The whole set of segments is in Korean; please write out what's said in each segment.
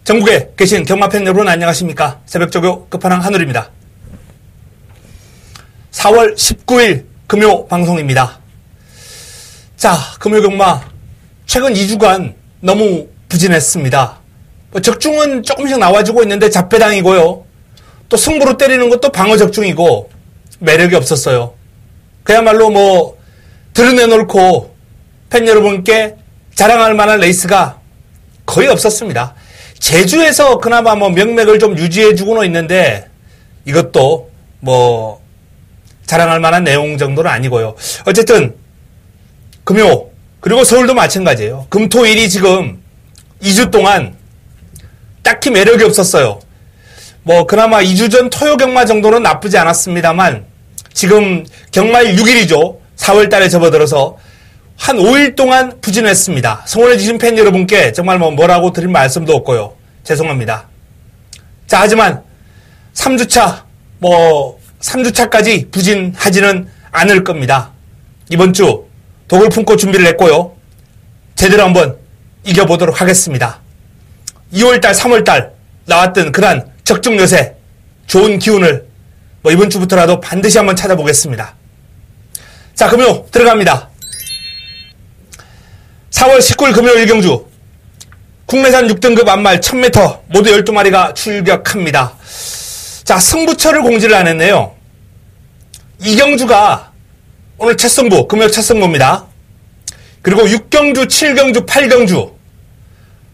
전국에 계신 경마팬 여러분 안녕하십니까? 새벽조교 끝판왕 한울입니다. 4월 19일 금요 방송입니다. 자, 금요 경마 최근 2주간 너무 부진했습니다. 적중은 조금씩 나와주고 있는데 잡배당이고요. 또 승부로 때리는 것도 방어 적중이고 매력이 없었어요. 그야말로 드러내놓고 팬 여러분께 자랑할 만한 레이스가 거의 없었습니다. 제주에서 그나마 명맥을 좀 유지해주고는 있는데 이것도 자랑할 만한 내용 정도는 아니고요. 어쨌든 금요 그리고 서울도 마찬가지예요. 금토일이 지금 2주 동안 딱히 매력이 없었어요. 그나마 2주 전 토요 경마 정도는 나쁘지 않았습니다만 지금 경마일 6일이죠. 4월 달에 접어들어서 한 5일 동안 부진했습니다. 성원해주신 팬 여러분께 정말 뭐라고 드릴 말씀도 없고요. 죄송합니다. 자, 하지만 3주차, 3주차까지 부진하지는 않을 겁니다. 이번 주 독을 품고 준비를 했고요. 제대로 한번 이겨보도록 하겠습니다. 2월달, 3월달 나왔던 그런 적중 요새, 좋은 기운을 이번 주부터라도 반드시 한번 찾아보겠습니다. 자, 금요 들어갑니다. 4월 19일 금요일 경주 국내산 6등급 암말 1000m 모두 12마리가 출격합니다. 자, 승부처를 공지를 안 했네요. 이 경주가 오늘 첫 승부, 금요 첫 승부입니다. 그리고 6경주, 7경주, 8경주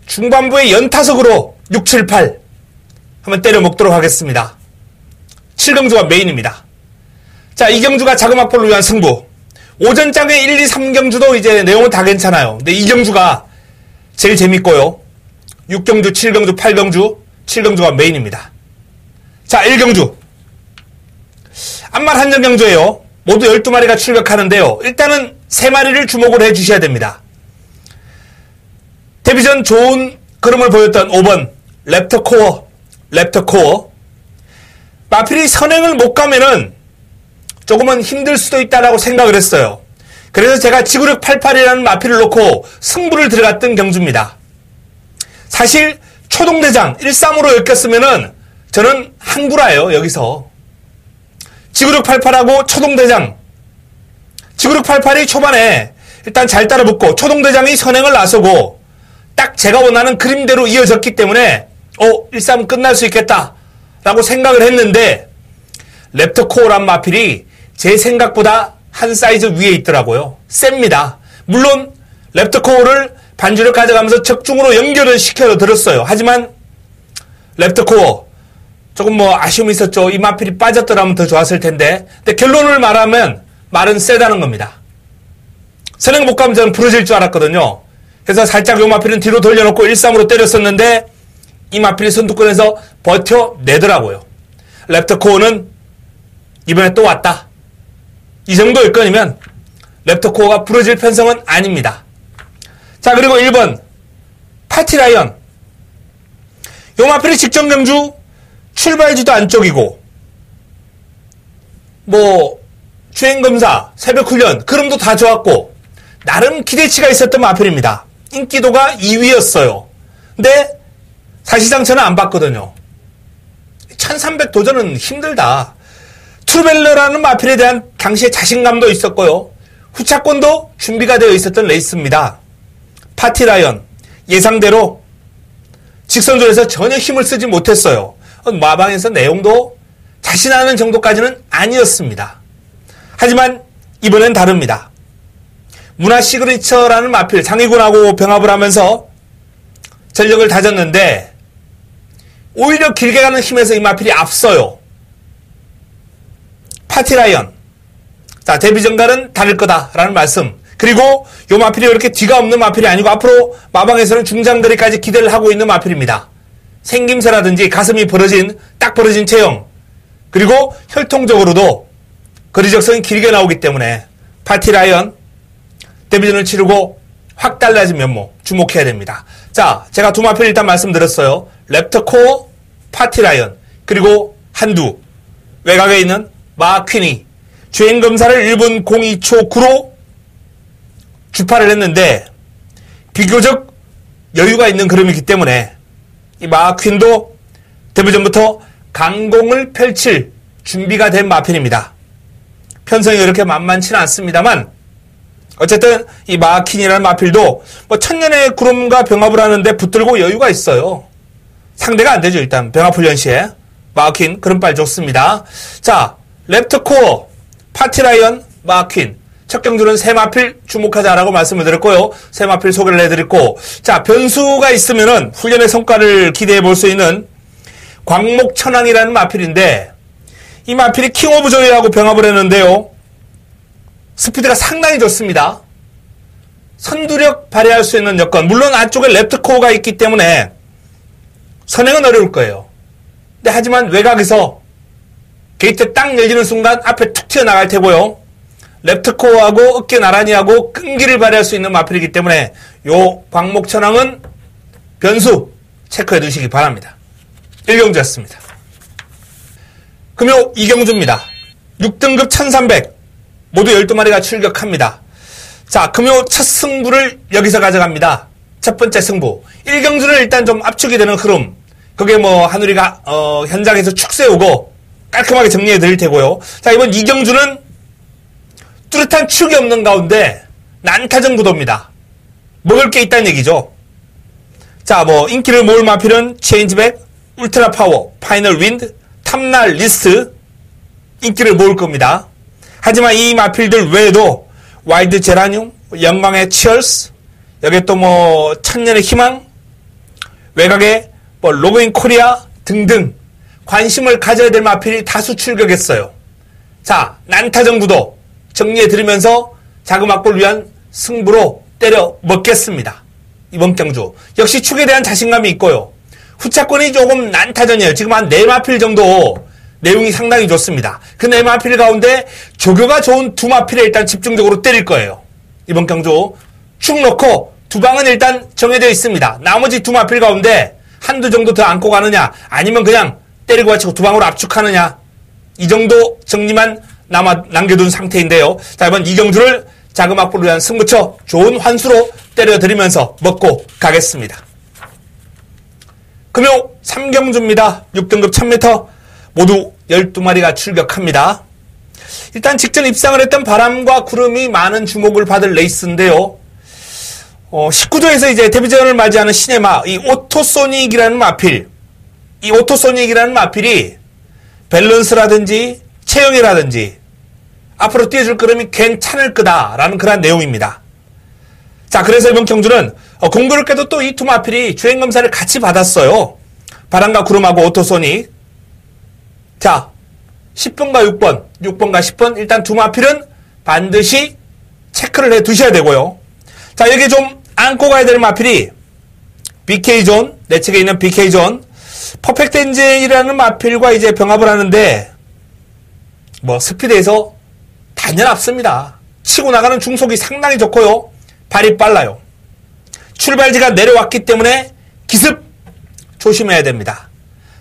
중반부에 연타석으로 6, 7, 8 한번 때려 먹도록 하겠습니다. 7경주가 메인입니다. 자, 이 경주가 자그마포를 위한 승부. 오전장의 1, 2, 3경주도 이제 내용은 다 괜찮아요. 근데 이 경주가 제일 재밌고요. 6경주, 7경주, 8경주, 7경주가 메인입니다. 자, 1경주. 암말 한정경주예요. 모두 12마리가 출격하는데요. 일단은 3마리를 주목을 해주셔야 됩니다. 데뷔전 좋은 그림을 보였던 5번 랩터코어. 마필이 선행을 못 가면은 조금은 힘들 수도 있다라고 생각을 했어요. 그래서 제가 지구력 88이라는 마필을 놓고 승부를 들어갔던 경주입니다. 사실 초동대장 1-3으로 엮였으면은 저는 항구라예요. 여기서 지구력 88하고 초동대장, 지구력 88이 초반에 일단 잘 따라붙고 초동대장이 선행을 나서고 딱 제가 원하는 그림대로 이어졌기 때문에 1-3 끝날 수 있겠다 라고 생각을 했는데 랩터코어란 마필이 제 생각보다 한 사이즈 위에 있더라고요. 셉니다. 물론 랩터코어를 반주력 가져가면서 적중으로 연결을 시켜 들었어요. 하지만 랩터코어 조금 아쉬움이 있었죠. 이 마필이 빠졌더라면 더 좋았을 텐데. 근데 결론을 말하면 말은 세다는 겁니다. 선행 못 가면 저는 부러질 줄 알았거든요. 그래서 살짝 요 마필은 뒤로 돌려놓고 1-3으로 때렸었는데 이 마필이 선두권에서 버텨내더라고요. 랩터코어는 이번에 또 왔다. 이 정도 여건이면 랩터코어가 부러질 편성은 아닙니다. 자, 그리고 1번 파티라이언. 요 마필이 직전 경주 출발지도 안쪽이고 주행검사, 새벽훈련, 그림도 다 좋았고 나름 기대치가 있었던 마필입니다. 인기도가 2위였어요. 근데 사실상 저는 안 봤거든요. 1300 도전은 힘들다. 트루벨러라는 마필에 대한 당시의 자신감도 있었고요. 후차권도 준비가 되어 있었던 레이스입니다. 파티라이언 예상대로 직선조에서 전혀 힘을 쓰지 못했어요. 마방에서 내용도 자신하는 정도까지는 아니었습니다. 하지만 이번엔 다릅니다. 문화 시그니처라는 마필 상위군하고 병합을 하면서 전력을 다졌는데 오히려 길게 가는 힘에서 이 마필이 앞서요. 파티라이언. 자, 데뷔전과는 다를 거다라는 말씀. 그리고 요 마필이 이렇게 뒤가 없는 마필이 아니고 앞으로 마방에서는 중장거리까지 기대를 하고 있는 마필입니다. 생김새라든지 가슴이 딱 벌어진 체형. 그리고 혈통적으로도 거리적성이 길게 나오기 때문에 파티라이언 데뷔전을 치르고 확 달라진 면모 주목해야 됩니다. 자, 제가 두 마필 일단 말씀드렸어요. 랩터코어, 파티라이언, 그리고 한두, 외곽에 있는 마퀸이 주행검사를 1분 02초 9로 주파를 했는데 비교적 여유가 있는 그림이기 때문에 이 마퀸도 데뷔전부터 강공을 펼칠 준비가 된 마필입니다. 편성이 그렇게 만만치는 않습니다만 어쨌든 이 마퀸이라는 마필도 뭐 천년의 구름과 병합을 하는데 붙들고 여유가 있어요. 상대가 안 되죠. 일단 병합 훈련 시에 마퀸 그름빨 좋습니다. 자, 랩터코어, 파티라이언, 마퀸 첫 경주는 세 마필 주목하자라고 말씀을 드렸고요. 세 마필 소개를 해드렸고, 자, 변수가 있으면은 훈련의 성과를 기대해 볼 수 있는 광목천왕이라는 마필인데 이 마필이 킹 오브 조이라고 병합을 했는데요. 스피드가 상당히 좋습니다. 선두력 발휘할 수 있는 여건, 물론 안쪽에 랩트코어가 있기 때문에 선행은 어려울 거예요. 근데 하지만 외곽에서 게이트 딱 열리는 순간 앞에 툭 튀어나갈 테고요. 랩트코어하고 어깨 나란히 하고 끈기를 발휘할 수 있는 마필이기 때문에 요 광목천왕은 변수 체크해 두시기 바랍니다. 1경주였습니다. 금요 2경주입니다. 6등급 1300 모두 12마리가 출격합니다. 자, 금요 첫 승부를 여기서 가져갑니다. 첫 번째 승부. 1경주는 일단 좀 압축이 되는 흐름. 그게 뭐 한우리가 현장에서 축 세우고 깔끔하게 정리해 드릴 테고요. 자, 이번 2경주는 뚜렷한 축이 없는 가운데 난타전 구도입니다. 먹을 게 있다는 얘기죠. 자, 뭐 인기를 모을 마필은 체인지백, 울트라 파워, 파이널 윈드, 탐날 리스트 인기를 모을 겁니다. 하지만 이 마필들 외에도 와일드 제라늄, 영광의 치얼스, 여기에 또 뭐 천년의 희망, 외곽에 뭐 로그인 코리아 등등 관심을 가져야 될 마필이 다수 출격했어요. 자, 난타전 구도 정리해드리면서 자금확보를 위한 승부로 때려 먹겠습니다. 이번 경주. 역시 축에 대한 자신감이 있고요. 후차권이 조금 난타전이에요. 지금 한 4마필 정도 내용이 상당히 좋습니다. 그 4마필 가운데 조교가 좋은 2마필에 일단 집중적으로 때릴 거예요. 이번 경주. 축 넣고 2방은 일단 정해져 있습니다. 나머지 2마필 가운데 한두 정도 더 안고 가느냐 아니면 그냥 때리고 가치고 2방으로 압축하느냐 이 정도 정리만 남겨둔 상태인데요. 자, 이번 2경주를 자금 확보를 위한 승부처 좋은 환수로 때려드리면서 먹고 가겠습니다. 금요 3경주입니다. 6등급 1000m 모두 12마리가 출격합니다. 일단 직전 입상을 했던 바람과 구름이 많은 주목을 받을 레이스인데요. 19조에서 이제 데뷔전을 맞이하는 시네마, 이 오토소닉이라는 마필, 이 오토소닉이라는 마필이 밸런스라든지 체형이라든지 앞으로 뛰어줄 걸음이 괜찮을 거다라는 그런 내용입니다. 자, 그래서 이번 경주는 공교롭게도 또 이 2마필이 주행검사를 같이 받았어요. 바람과 구름하고 오토소닉. 자, 10번과 6번, 6번과 10번 일단 2마필은 반드시 체크를 해 두셔야 되고요. 자, 여기 좀 안고 가야 될 마필이 BK존, 내 측에 있는 BK존, 퍼펙트 엔진이라는 마필과 이제 병합을 하는데 뭐 스피드에서 단연 앞섭니다. 치고 나가는 중속이 상당히 좋고요. 발이 빨라요. 출발지가 내려왔기 때문에 기습 조심해야 됩니다.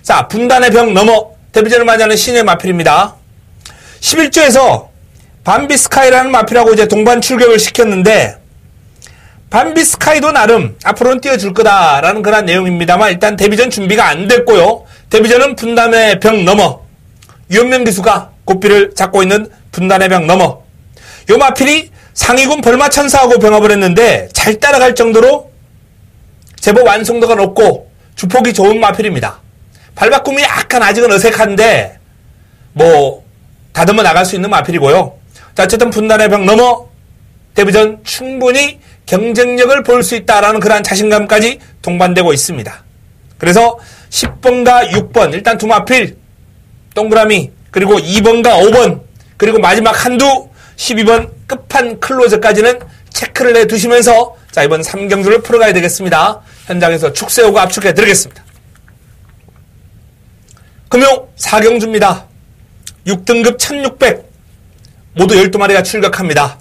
자, 분단의 벽 넘어 데뷔전을 맞이하는 신의 마필입니다. 11조에서 밤비스카이라는 마필하고 이제 동반 출격을 시켰는데 밤비스카이도 나름 앞으로는 뛰어줄 거다라는 그런 내용입니다만 일단 데뷔전 준비가 안 됐고요. 데뷔전은 분단의 벽 넘어 유현명 기수가 고삐를 잡고 있는 분단의 벽 넘어 요 마필이 상위군 벌마천사하고 병합을 했는데 잘 따라갈 정도로 제법 완성도가 높고 주폭이 좋은 마필입니다. 발바꿈이 약간 아직은 어색한데 뭐 다듬어 나갈 수 있는 마필이고요. 자, 어쨌든 분단의 벽 넘어 데뷔전 충분히 경쟁력을 볼 수 있다라는 그러한 자신감까지 동반되고 있습니다. 그래서 10번과 6번 일단 2마필 동그라미 그리고 2번과 5번 그리고 마지막 한두 12번 끝판 클로저까지는 체크를 해두시면서 자, 이번 3경주를 풀어가야 되겠습니다. 현장에서 축 세우고 압축해 드리겠습니다. 금요 4경주입니다. 6등급 1600 모두 12마리가 출격합니다.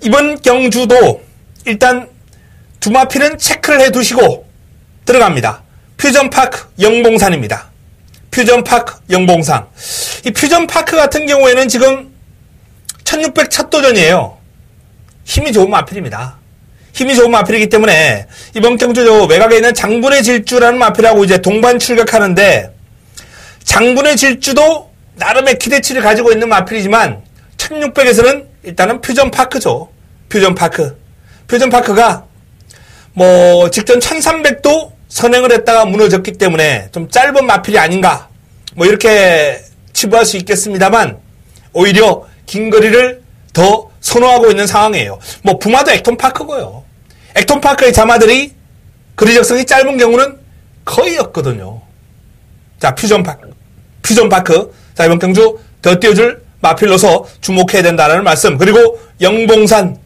이번 경주도 일단 두 마필은 체크를 해 두시고 들어갑니다. 퓨전파크 영봉산입니다. 퓨전파크 영봉산. 이 퓨전파크 같은 경우에는 지금 1600 첫 도전이에요. 힘이 좋은 마필입니다. 힘이 좋은 마필이기 때문에 이번 경주 외곽에 있는 장군의 질주라는 마필하고 이제 동반 출격하는데, 장군의 질주도 나름의 기대치를 가지고 있는 마필이지만 1600에서는 일단은 퓨전파크죠. 퓨전파크가 뭐 직전 1300도 선행을 했다가 무너졌기 때문에 좀 짧은 마필이 아닌가 뭐 이렇게 치부할 수 있겠습니다만, 오히려 긴 거리를 더 선호하고 있는 상황이에요. 뭐 부마도 액톤파크고요. 액톤파크의 자마들이 거리적성이 짧은 경우는 거의 없거든요. 자, 퓨전파크. 자, 이번 경주 더 띄워줄 마필로서 주목해야 된다는 말씀. 그리고 영봉산.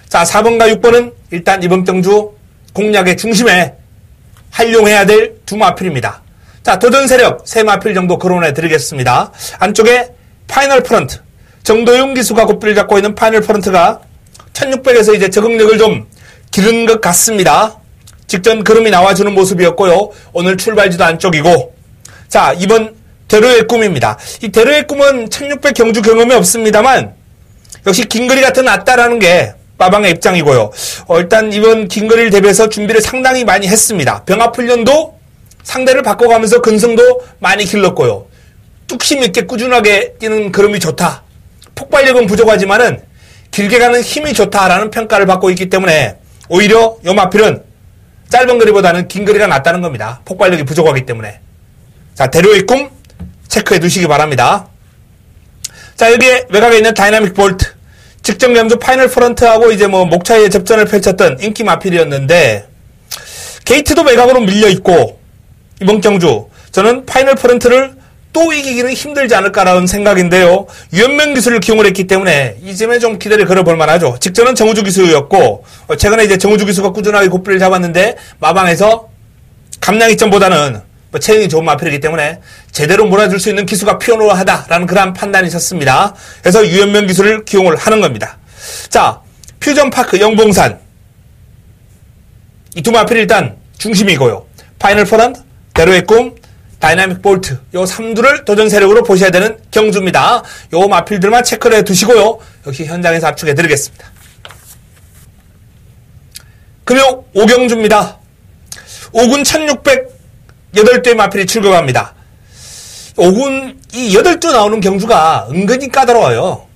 자, 4번과 6번은 일단 이번 경주 공략의 중심에 활용해야 될 두 마필입니다. 자, 도전 세력 3마필 정도 거론해 드리겠습니다. 안쪽에 파이널 프런트. 정도윤 기수가 곱비를 잡고 있는 파이널 프런트가 1600에서 이제 적응력을 좀 기른 것 같습니다. 직전 걸음이 나와주는 모습이었고요. 오늘 출발지도 안쪽이고. 자, 이번 대로의 꿈입니다. 이 대로의 꿈은 1600 경주 경험이 없습니다만 역시 긴거리 같은 낫다라는 게 빠방의 입장이고요. 일단 이번 긴거리를 대비해서 준비를 상당히 많이 했습니다. 병합훈련도 상대를 바꿔가면서 근성도 많이 길렀고요. 뚝심 있게 꾸준하게 뛰는 걸음이 좋다. 폭발력은 부족하지만은 길게 가는 힘이 좋다라는 평가를 받고 있기 때문에 오히려 요 마필은 짧은 거리보다는 긴 거리가 낫다는 겁니다. 폭발력이 부족하기 때문에. 자, 대로의 꿈 체크해 두시기 바랍니다. 자, 여기에 외곽에 있는 다이나믹 볼트. 직전 경주 파이널 프런트하고 이제 뭐 목차의 접전을 펼쳤던 인기 마필이었는데, 게이트도 외곽으로 밀려 있고, 이번 경주 저는 파이널 프런트를 또 이기기는 힘들지 않을까라는 생각인데요. 유연명 기술을 기용을 했기 때문에 이 점에 좀 기대를 걸어볼 만하죠. 직전은 정우주 기수였고, 최근에 이제 정우주 기수가 꾸준하게 곱비를 잡았는데 마방에서 감량이점보다는 뭐 체형이 좋은 마필이기 때문에 제대로 몰아줄 수 있는 기수가 필요하다라는 그런 판단이 섰습니다. 그래서 유연명 기술을 기용을 하는 겁니다. 자, 퓨전파크 영봉산. 이 두 마필이 일단 중심이고요. 파이널 프런트, 대로의 꿈, 다이나믹 볼트, 요 3두를 도전 세력으로 보셔야 되는 경주입니다. 요 마필들만 체크를 해 두시고요. 역시 현장에서 압축해 드리겠습니다. 금요 5경주입니다. 5군 1608대 마필이 출격합니다. 5군 이 8두 나오는 경주가 은근히 까다로워요.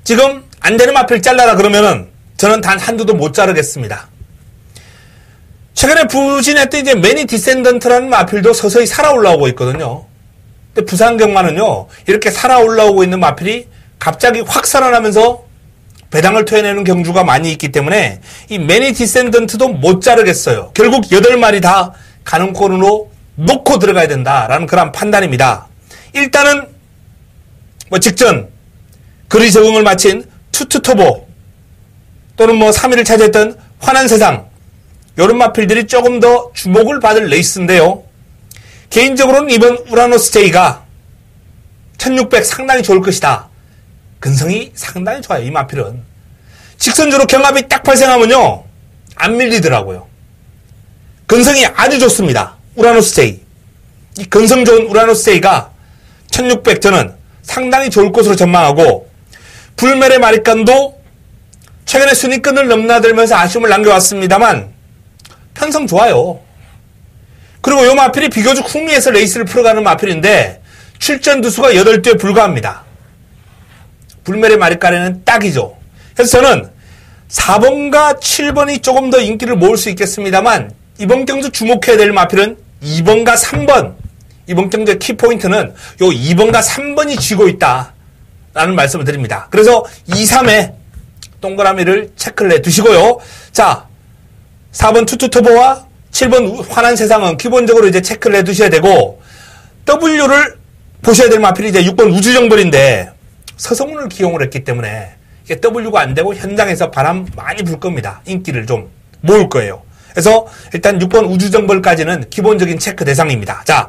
지금 안 되는 마필 잘라라 그러면은 저는 단 한두도 못 자르겠습니다. 최근에 부진했던 이제 매니 디센던트라는 마필도 서서히 살아 올라오고 있거든요. 근데 부산 경마는요, 이렇게 살아 올라오고 있는 마필이 갑자기 확 살아나면서 배당을 토해내는 경주가 많이 있기 때문에 이 매니 디센던트도 못 자르겠어요. 결국 8마리 다 가는 꼴로 놓고 들어가야 된다라는 그런 판단입니다. 일단은 뭐 직전 거리 적응을 마친 투투터보 또는 뭐 3위를 차지했던 환한 세상, 요런 마필들이 조금 더 주목을 받을 레이스인데요. 개인적으로는 이번 우라노스 제이가 1600 상당히 좋을 것이다. 근성이 상당히 좋아요. 이 마필은 직선주로 경합이 딱 발생하면요 안 밀리더라고요. 근성이 아주 좋습니다. 우라노스 제이. 이 근성 좋은 우라노스 제이가 1600 저는 상당히 좋을 것으로 전망하고, 불멸의 마리칸도 최근에 순위권을 넘나들면서 아쉬움을 남겨왔습니다만 편성 좋아요. 그리고 요 마필이 비교적 흥미에서 레이스를 풀어가는 마필인데 출전 두수가 8두에 불과합니다. 불멸의 마리칸에는 딱이죠. 그래서 저는 4번과 7번이 조금 더 인기를 모을 수 있겠습니다만 이번 경주 주목해야 될 마필은 2번과 3번. 이번 경주의 키포인트는 요 2번과 3번이 쥐고 있다라는 말씀을 드립니다. 그래서 2, 3에 동그라미를 체크를 해 두시고요. 자, 4번 투투터보와 7번 환한 세상은 기본적으로 이제 체크를 해 두셔야 되고, W를 보셔야 될 마필이 이제 6번 우주정벌인데 서성운을 기용을 했기 때문에 이게 W가 안 되고 현장에서 바람 많이 불 겁니다. 인기를 좀 모을 거예요. 그래서 일단 6번 우주정벌까지는 기본적인 체크 대상입니다. 자,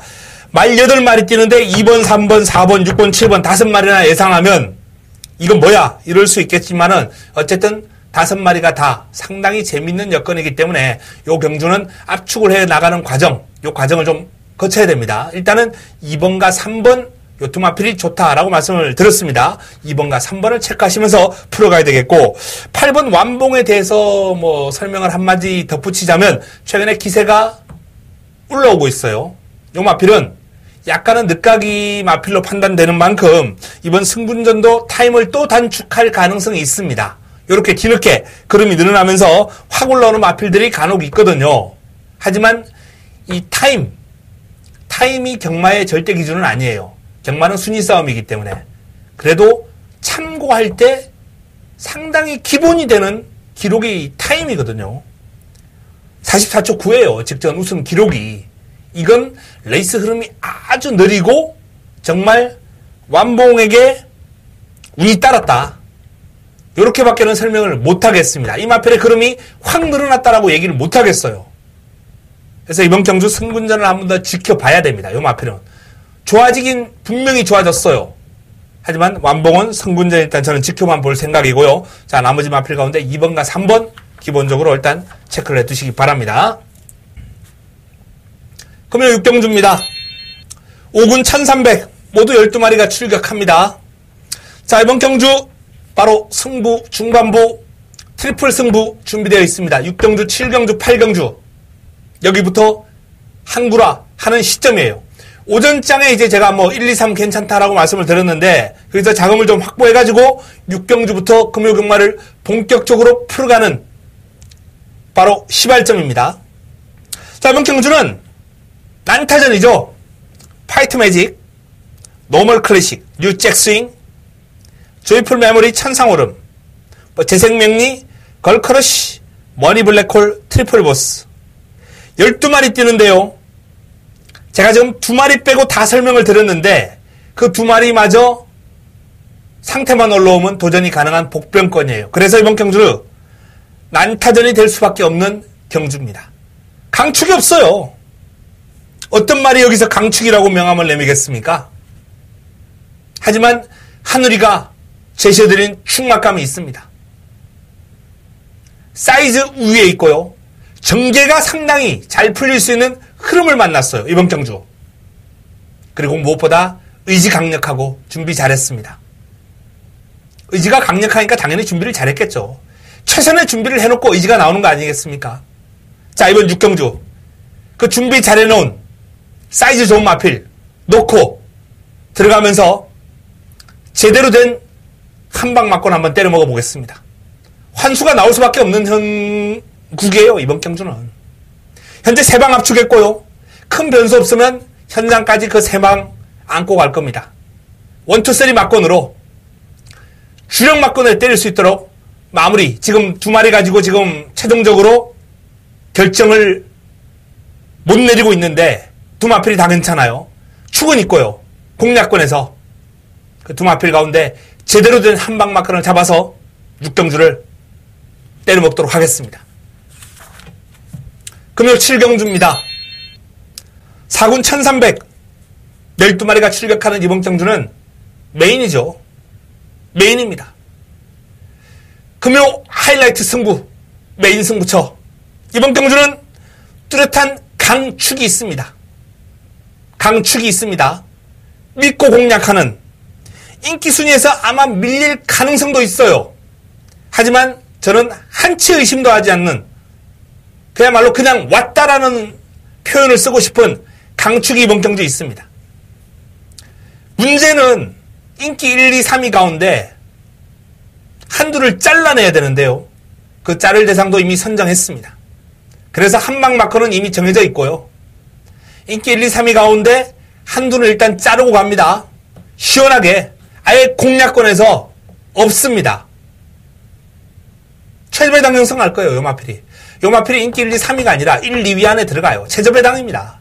말 8마리 뛰는데 2번, 3번, 4번, 6번, 7번 5마리나 예상하면 이건 뭐야? 이럴 수 있겠지만은 어쨌든 5마리가 다 상당히 재밌는 여건이기 때문에 요 경주는 압축을 해 나가는 과정, 요 과정을 좀 거쳐야 됩니다. 일단은 2번과 3번 요 두 마필이 좋다라고 말씀을 드렸습니다. 2번과 3번을 체크하시면서 풀어가야 되겠고 8번 완봉에 대해서 뭐 설명을 한마디 덧붙이자면 최근에 기세가 올라오고 있어요. 요 마필은 약간은 늦가기 마필로 판단되는 만큼 이번 승분전도 타임을 또 단축할 가능성이 있습니다. 이렇게 뒤늦게 걸음이 늘어나면서 확 올라오는 마필들이 간혹 있거든요. 하지만 이 타임이 경마의 절대 기준은 아니에요. 경마는 순위 싸움이기 때문에. 그래도 참고할 때 상당히 기본이 되는 기록이 타임이거든요. 44초 9예요. 직전 우승 기록이. 이건 레이스 흐름이 아주 느리고 정말 완봉에게 운이 따랐다. 이렇게밖에는 설명을 못하겠습니다. 이 마필의 흐름이 확 늘어났다라고 얘기를 못하겠어요. 그래서 이번 경주 승분전을 한 번 더 지켜봐야 됩니다. 이 마필은. 좋아지긴 분명히 좋아졌어요. 하지만 완봉은 승분전 일단 저는 지켜만 볼 생각이고요. 자, 나머지 마필 가운데 2번과 3번 기본적으로 일단 체크를 해두시기 바랍니다. 금요 6경주입니다. 5군 1300 모두 12마리가 출격합니다. 자, 이번 경주 바로 승부, 중반부, 트리플 승부 준비되어 있습니다. 6경주, 7경주, 8경주 여기부터 한구라 하는 시점이에요. 오전장에 이제 제가 뭐 1, 2, 3 괜찮다라고 말씀을 드렸는데 그래서 자금을 좀 확보해가지고 6경주부터 금요경마를 본격적으로 풀어가는 바로 시발점입니다. 자, 이번 경주는 난타전이죠. 파이트 매직, 노멀 클래식, 뉴 잭스윙, 조이풀 메모리 천상오름, 재생명리, 걸크러쉬, 머니 블랙홀, 트리플 보스 12마리 뛰는데요. 제가 지금 2마리 빼고 다 설명을 드렸는데 그 2마리마저 상태만 올라오면 도전이 가능한 복병권이에요. 그래서 이번 경주는 난타전이 될 수밖에 없는 경주입니다. 강축이 없어요. 어떤 말이 여기서 강축이라고 명함을 내미겠습니까? 하지만 하늘이가 제시해드린 축막감이 있습니다. 사이즈 우위에 있고요. 전개가 상당히 잘 풀릴 수 있는 흐름을 만났어요. 이번 경주. 그리고 무엇보다 의지 강력하고 준비 잘했습니다. 의지가 강력하니까 당연히 준비를 잘했겠죠. 최선의 준비를 해놓고 의지가 나오는 거 아니겠습니까? 자, 이번 6경주 그 준비 잘해놓은 사이즈 좋은 마필 놓고 들어가면서 제대로 된 한방 맞고 한번 때려 먹어보겠습니다. 환수가 나올 수밖에 없는 형국이에요. 이번 경주는. 현재 3방 압축했고요. 큰 변수 없으면 현장까지 그 3방 안고 갈 겁니다. 1, 2, 3 막건으로 주력 막건을 때릴 수 있도록 마무리. 지금 2마리 가지고 지금 최종적으로 결정을 못 내리고 있는데 2마필이 다 괜찮아요. 축은 있고요. 공략권에서 그 2마필 가운데 제대로 된 한방 막건을 잡아서 6경주를 때려먹도록 하겠습니다. 금요 7경주입니다. 4군 1300 12마리가 출격하는 이번 경주는 메인이죠. 메인입니다. 금요 하이라이트 승부, 메인 승부처. 이번 경주는 뚜렷한 강축이 있습니다. 강축이 있습니다. 믿고 공략하는 인기 순위에서 아마 밀릴 가능성도 있어요. 하지만 저는 한치 의심도 하지 않는 그야말로 그냥 왔다라는 표현을 쓰고 싶은 강축이 이번 경주에 있습니다. 문제는 인기 1, 2, 3위 가운데 한두를 잘라내야 되는데요. 그 자를 대상도 이미 선정했습니다. 그래서 한방 마커는 이미 정해져 있고요. 인기 1, 2, 3위 가운데 한두는 일단 자르고 갑니다. 시원하게 아예 공략권에서 없습니다. 최저배당 형성할 거예요. 요마필이. 요마필이 인기 1, 2, 3위가 아니라 1, 2위 안에 들어가요. 최저배당입니다.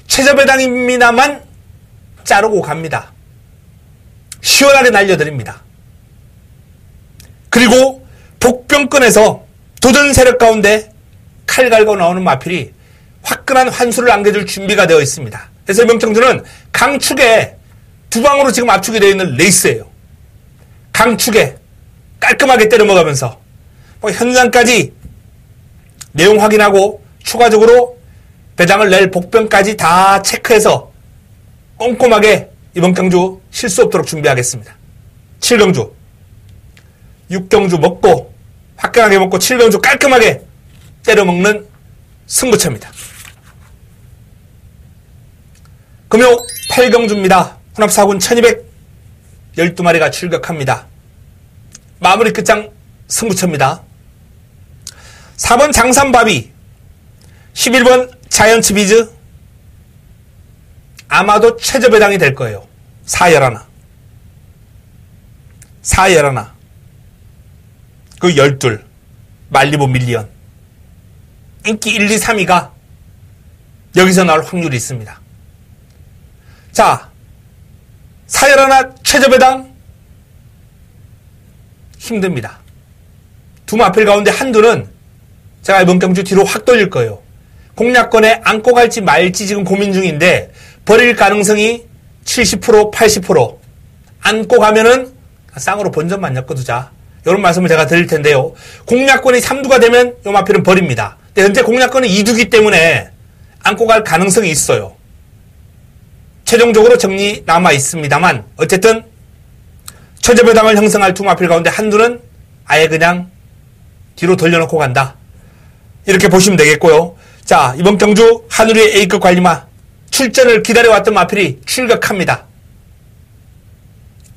최저배당입니다만 자르고 갑니다. 시원하게 날려드립니다. 그리고 복병권에서 도전 세력 가운데 칼 갈고 나오는 마필이 화끈한 환수를 안겨줄 준비가 되어 있습니다. 그래서 이번 경주는 강축에 2방으로 지금 압축이 되어 있는 레이스예요. 강축에 깔끔하게 때려먹으면서 현장까지 내용 확인하고 추가적으로 배당을 낼 복병까지 다 체크해서 꼼꼼하게 이번 경주 실수 없도록 준비하겠습니다. 7경주 6경주 먹고 화끈하게 먹고 7경주 깔끔하게 때려먹는 승부처입니다. 금요 8경주입니다. 혼합사군 1212마리가 출격합니다. 마무리 끝장 승부처입니다. 4번 장산바비, 11번 자이언츠 비즈, 아마도 최저배당이 될 거예요. 411. 그 12. 말리보 밀리언. 인기 1, 2, 3위가 여기서 나올 확률이 있습니다. 자, 411 최저배당 힘듭니다. 두 마필 가운데 한두는 제가 이번 경주 뒤로 확 돌릴 거예요. 공략권에 안고 갈지 말지 지금 고민 중인데 버릴 가능성이 70%, 80%. 안고 가면은 쌍으로 본전만 엮어두자. 이런 말씀을 제가 드릴 텐데요. 공략권이 3두가 되면 이 마필은 버립니다. 근데 현재 공략권은 2두기 때문에 안고 갈 가능성이 있어요. 최종적으로 정리 남아 있습니다만 어쨌든 최저배당을 형성할 두 마필 가운데 한두는 아예 그냥 뒤로 돌려놓고 간다. 이렇게 보시면 되겠고요. 자, 이번 경주 하누리의 A급 관리마 출전을 기다려왔던 마필이 출격합니다.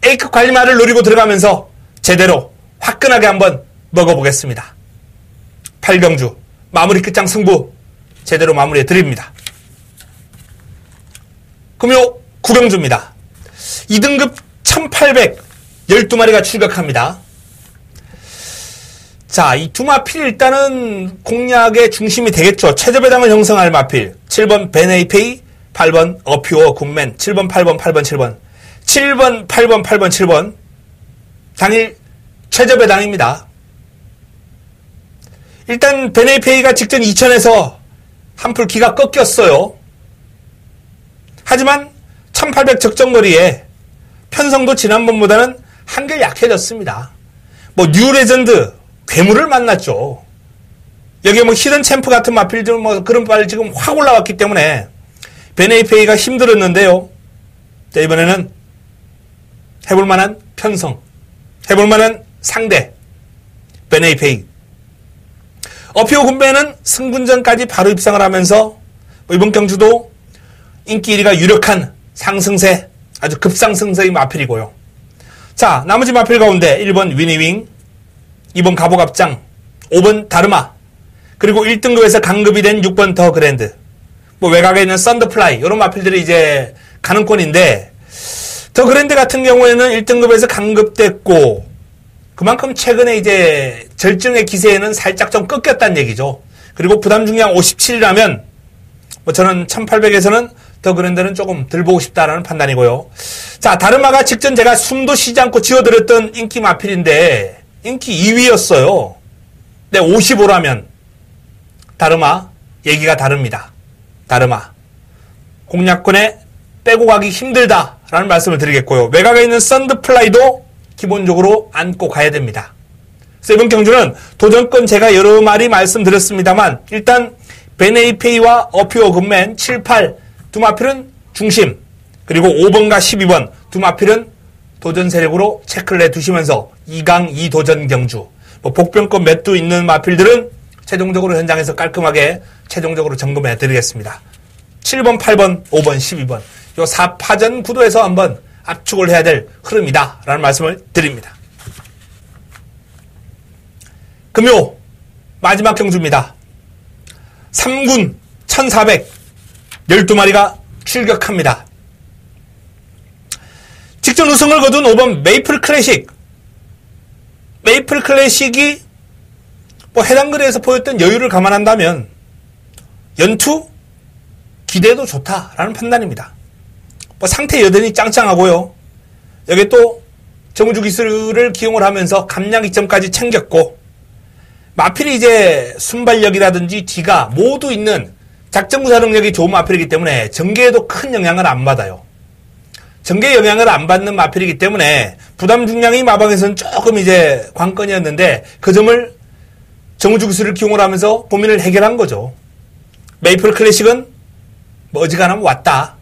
A급 관리마를 노리고 들어가면서 제대로 화끈하게 한번 먹어보겠습니다. 8경주 마무리 끝장 승부 제대로 마무리해 드립니다. 금요 9경주입니다. 2등급 1812마리가 출격합니다. 자, 이 두 마필 일단은 공략의 중심이 되겠죠. 최저배당을 형성할 마필. 7번 베네이페이, 8번 어퓨어 굿맨, 7번, 8번, 8번, 7번. 7번, 8번, 8번, 7번. 당일 최저배당입니다. 일단 베네이페이가 직전 2000에서 한풀 기가 꺾였어요. 하지만 1800 적정거리에 편성도 지난번보다는 한결 약해졌습니다. 뭐 뉴레전드 괴물을 만났죠. 여기에 뭐 히든 챔프 같은 마필들 뭐 그런 빨 지금 확 올라왔기 때문에 베네이페이가 힘들었는데요. 자, 이번에는 해볼만한 편성, 해볼만한 상대 베네이페이. 어피오 군배는 승분전까지 바로 입상을 하면서 이번 경주도 인기 1위가 유력한 상승세, 아주 급상승세의 마필이고요. 자, 나머지 마필 가운데 1번 위니윙, 2번 가보갑장, 5번 다르마, 그리고 1등급에서 강급이 된 6번 더 그랜드, 뭐 외곽에 있는 썬더플라이, 이런 마필들이 이제 가능권인데, 더 그랜드 같은 경우에는 1등급에서 강급됐고, 그만큼 최근에 이제 절정의 기세에는 살짝 좀 꺾였다는 얘기죠. 그리고 부담 중량 57이라면, 뭐 저는 1800에서는 더 그랜드는 조금 덜 보고 싶다라는 판단이고요. 자, 다르마가 직전 제가 숨도 쉬지 않고 지어드렸던 인기 마필인데, 인기 2위였어요. 근데 55라면 다르마 얘기가 다릅니다. 다르마 공략권에 빼고 가기 힘들다라는 말씀을 드리겠고요. 외곽에 있는 썬드플라이도 기본적으로 안고 가야 됩니다. 그래서 이번 경주는 도전권 제가 여러 마리 말씀드렸습니다만 일단 베네이페이와 어퓨어 굿맨 7, 8 두 마필은 중심, 그리고 5번과 12번 두 마필은 도전 세력으로 체크를 해두시면서 2강 2도전 경주, 뭐 복병권 몇 두 있는 마필들은 최종적으로 현장에서 깔끔하게 최종적으로 점검해 드리겠습니다. 7번, 8번, 5번, 12번 요 4파전 구도에서 한번 압축을 해야 될 흐름이다 라는 말씀을 드립니다. 금요 마지막 경주입니다. 3군 1412마리가 출격합니다. 직전 우승을 거둔 5번 메이플 클래식. 메이플 클래식이 뭐 해당 거리에서 보였던 여유를 감안한다면 연투 기대도 좋다라는 판단입니다. 뭐 상태 여전히 짱짱하고요. 여기 또 정우주 기술을 기용을 하면서 감량 2점까지 챙겼고, 마필이 이제 순발력이라든지 뒤가 모두 있는 작전 구사 능력이 좋은 마필이기 때문에 전개에도 큰 영향을 안 받아요. 전개 영향을 안 받는 마필이기 때문에 부담 중량이 마방에서는 조금 이제 관건이었는데 그 점을 정우주 기술을 기용을 하면서 고민을 해결한 거죠. 메이플 클래식은 뭐 어지간하면 왔다,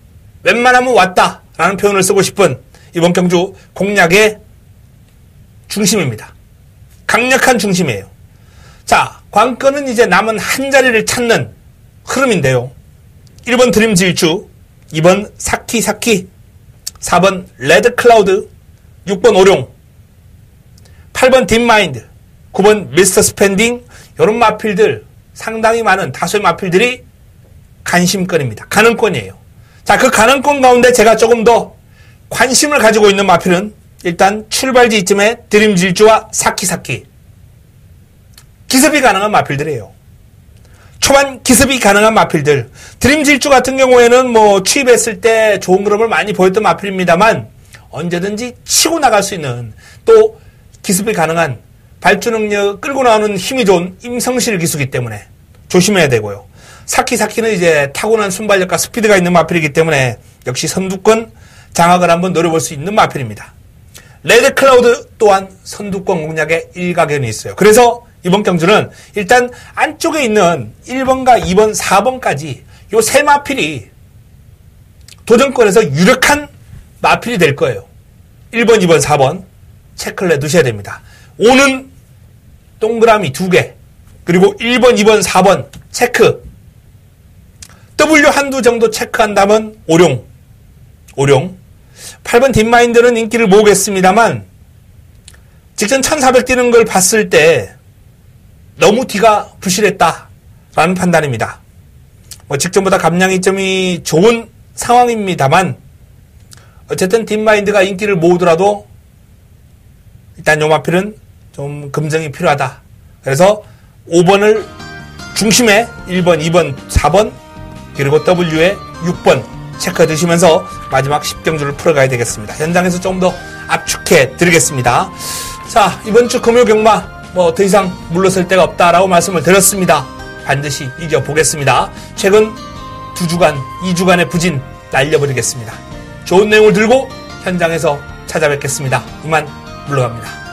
웬만하면 왔다 라는 표현을 쓰고 싶은 이번 경주 공략의 중심입니다. 강력한 중심이에요. 자, 관건은 이제 남은 한 자리를 찾는 흐름인데요. 1번 드림 질주, 2번 사키, 4번 레드 클라우드, 6번 오룡, 8번 딥마인드, 9번 미스터 스펜딩, 이런 마필들, 상당히 많은 다수의 마필들이 관심권입니다. 가능권이에요. 자, 그 가능권 가운데 제가 조금 더 관심을 가지고 있는 마필은 일단 출발지 이쯤에 드림 질주와 사키. 기습이 가능한 마필들이에요. 초반 기습이 가능한 마필들. 드림 질주 같은 경우에는 뭐 취입했을 때 좋은 그룹을 많이 보였던 마필입니다만 언제든지 치고 나갈 수 있는, 또 기습이 가능한 발주 능력 끌고 나오는 힘이 좋은 임성실 기수기 때문에 조심해야 되고요. 사키는 이제 타고난 순발력과 스피드가 있는 마필이기 때문에 역시 선두권 장악을 한번 노려볼 수 있는 마필입니다. 레드 클라우드 또한 선두권 공략에 일가견이 있어요. 그래서 이번 경주는 일단 안쪽에 있는 1번과 2번, 4번까지 요 세 마필이 도전권에서 유력한 마필이 될 거예요. 1번, 2번, 4번 체크를 해두셔야 됩니다. 오는 동그라미 2개, 그리고 1번, 2번, 4번 체크. W 한두 정도 체크한다면 오룡. 8번 딥마인드는 인기를 모으겠습니다만 직전 1400 뛰는 걸 봤을 때 너무 뒤가 부실했다라는 판단입니다. 뭐 직전보다 감량이점이 좋은 상황입니다만 어쨌든 딥마인드가 인기를 모으더라도 일단 요 마필은 좀 검증이 필요하다. 그래서 5번을 중심에 1번, 2번, 4번 그리고 W에 6번 체크해 두시면서 마지막 10경주를 풀어가야 되겠습니다. 현장에서 좀 더 압축해 드리겠습니다. 자, 이번 주 금요 경마 뭐 더 이상 물러설 데가 없다라고 말씀을 드렸습니다. 반드시 이겨보겠습니다. 최근 2주간, 2주간의 부진 날려버리겠습니다. 좋은 내용을 들고 현장에서 찾아뵙겠습니다. 이만 물러갑니다.